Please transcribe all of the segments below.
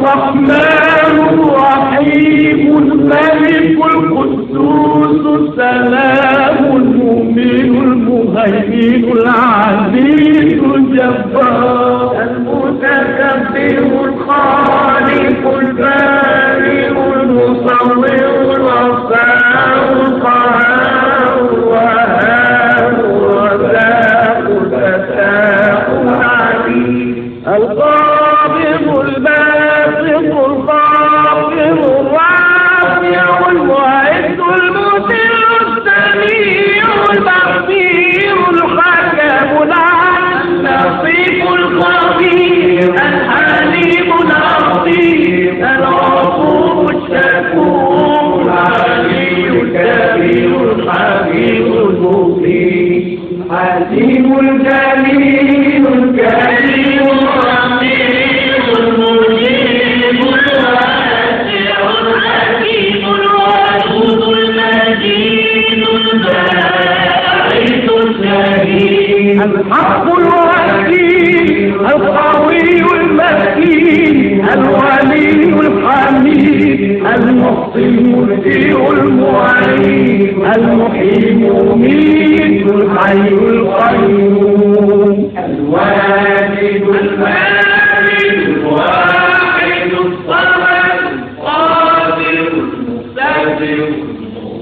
الرحمن الرحيم الملك القدوس السلام المؤمن المهيمن العزيز الجبار المتكبر الخالق البارئ المصور الغفار القهار الوهاب الرزاق الفتاح العليم القابض الباسط الخافض الرافع المعز المذل السميع البصير الحكم العدل اللطيف الخبير الحليم العظيم الغفور الشكور العلي الكبير الحكيم المبين الحكيم الجليل الكريم الرحيم المجيب الواسع الحكيم الودود المجيد الباعث الشهيد الحق الوكيل القوي المتين الولي الحميد المحصي المبدئ المعين المحيي المميت الحي القيوم الواجد الماجد الواحد الصمد القادر المقتدر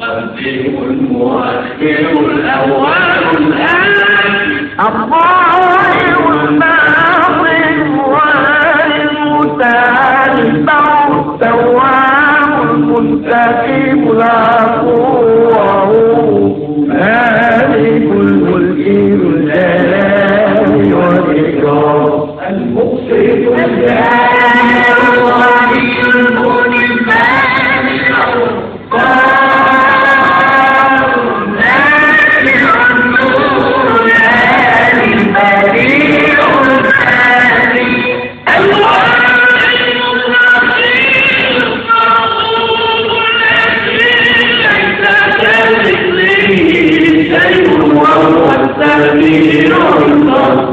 المقدم المؤخر الاول الاخر الظاهر الباطن الوالي المتتبع التواب المستقيم العفو مالك الملك الجلال والإكرام المقسط الجلال الغني المنفعل الغفار النافع النور الهادي البديع الهادي الواحد الرحيم الغفور الذي ليس كمثله شيء وهو السميع البصير